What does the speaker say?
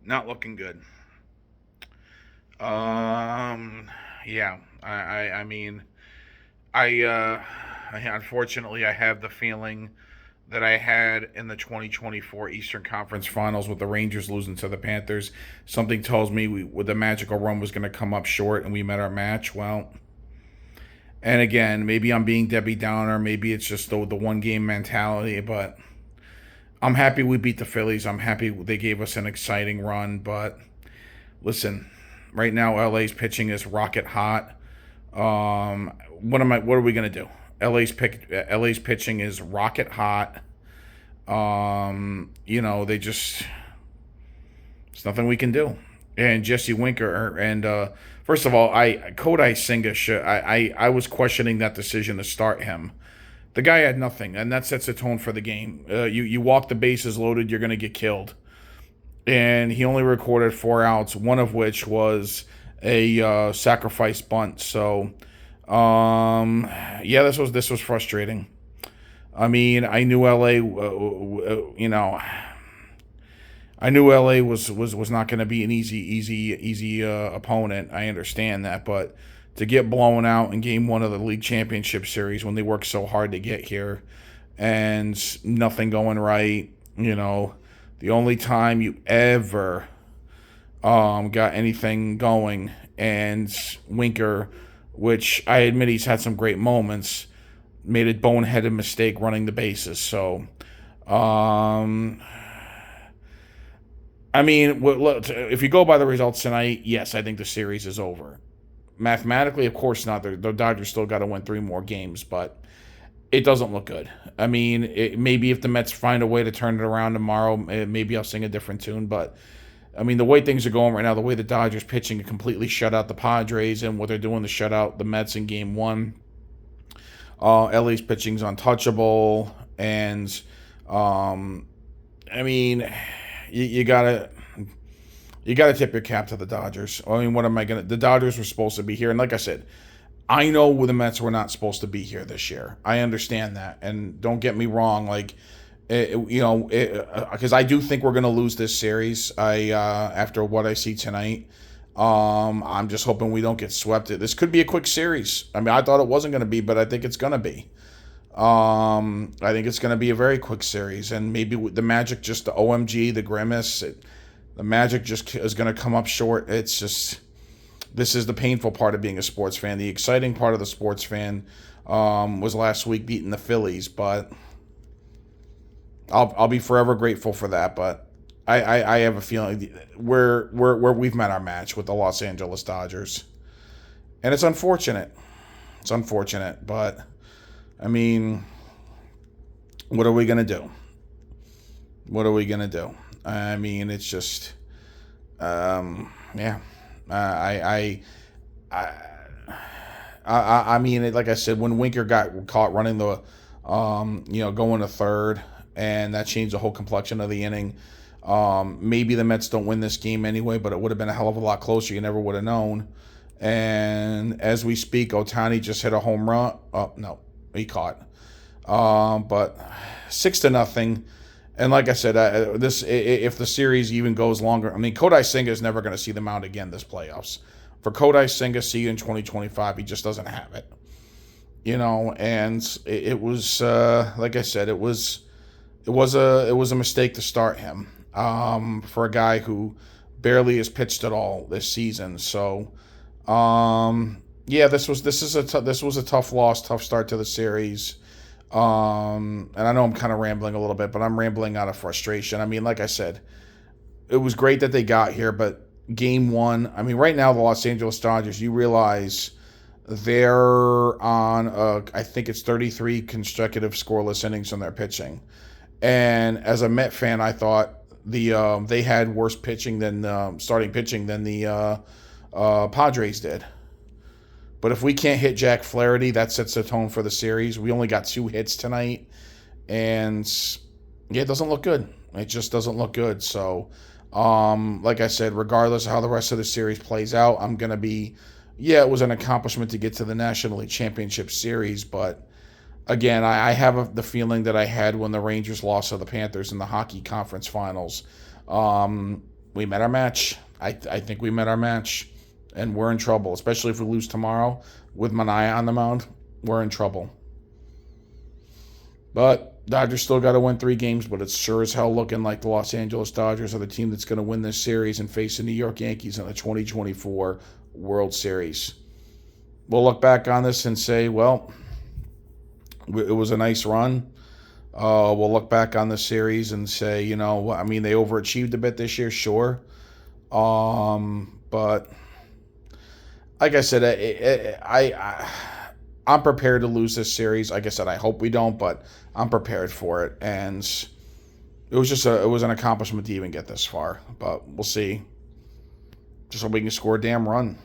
Not looking good. Um, yeah. I mean, I unfortunately I have the feeling that I had in the 2024 Eastern Conference Finals with the Rangers losing to the Panthers. Something tells me the magical run was going to come up short, and we met our match. Well, and again, maybe I'm being Debbie Downer. Maybe it's just the one game mentality, but I'm happy we beat the Phillies. I'm happy they gave us an exciting run, but listen, right now LA's pitching is rocket hot. What are we gonna do? LA's pitching is rocket hot. They just there's nothing we can do. And Jesse Winker and first of all, I Kodai Senga should I was questioning that decision to start him. The guy had nothing, and that sets a tone for the game. You walk the bases loaded, you're gonna get killed. And he only recorded 4 outs, one of which was a sacrifice bunt. So, yeah, this was frustrating. I mean, I knew LA was not going to be an easy opponent. I understand that, but to get blown out in Game One of the League Championship Series when they worked so hard to get here, and nothing going right, the only time you ever got anything going, and Winker, which I admit he's had some great moments, made a boneheaded mistake running the bases. So, um, I mean, if you go by the results tonight, yes, I think the series is over. Mathematically, of course not. The Dodgers still got to win 3 more games, but it doesn't look good. I mean, maybe if the Mets find a way to turn it around tomorrow, maybe I'll sing a different tune. But I mean, the way things are going right now, the way the Dodgers pitching completely shut out the Padres, and what they're doing to shut out the Mets in Game One. LA's pitching's untouchable, and I mean, you gotta tip your cap to the Dodgers. I mean, what am I gonna? The Dodgers were supposed to be here, and like I said, I know the Mets were not supposed to be here this year. I understand that, and don't get me wrong. Like, because I do think we're going to lose this series. After what I see tonight, I'm just hoping we don't get swept. This could be a quick series. I mean, I thought it wasn't going to be, but I think it's going to be. I think it's going to be a very quick series, and maybe the Magic, just the OMG, the grimace, the Magic just is going to come up short. It's just. This is the painful part of being a sports fan. The exciting part of the sports fan was last week beating the Phillies, but I'll be forever grateful for that. But I have a feeling we've met our match with the Los Angeles Dodgers, and it's unfortunate. It's unfortunate, but I mean, what are we gonna do? What are we gonna do? I mean, it's just, yeah. I, I mean, like I said, when Winker got caught running going to third, and that changed the whole complexion of the inning. Maybe the Mets don't win this game anyway, but it would have been a hell of a lot closer. You never would have known. And as we speak, Otani just hit a home run. Oh no, he caught. But 6-0. And like I said, if the series even goes longer, I mean, Kodai Senga is never going to see the mound again this playoffs. For Kodai Senga, see you in 2025, he just doesn't have it. And it was like I said, it was a mistake to start him for a guy who barely has pitched at all this season. So yeah, this was a tough loss, tough start to the series. And I know I'm kind of rambling a little bit, but I'm rambling out of frustration. I mean, like I said, it was great that they got here, but Game One, I mean, right now the Los Angeles Dodgers, you realize they're on I think it's 33 consecutive scoreless innings in their pitching. And as a Met fan, I thought they had worse pitching than starting pitching than the Padres did. But if we can't hit Jack Flaherty, that sets the tone for the series. We only got 2 hits tonight, and yeah, it doesn't look good. It just doesn't look good. So, like I said, regardless of how the rest of the series plays out, I'm gonna be. Yeah, it was an accomplishment to get to the National League Championship Series, but again, I have the feeling that I had when the Rangers lost to the Panthers in the Hockey Conference Finals. we met our match. I think we met our match, and we're in trouble, especially if we lose tomorrow with Manaea on the mound. We're in trouble. But Dodgers still got to win 3 games, but it's sure as hell looking like the Los Angeles Dodgers are the team that's going to win this series and face the New York Yankees in the 2024 World Series. We'll look back on this and say, well, it was a nice run. We'll look back on the series and say, they overachieved a bit this year, sure. But like I said, I'm prepared to lose this series. Like I said, I hope we don't, but I'm prepared for it. And it was an accomplishment to even get this far. But we'll see. Just hope we can score a damn run.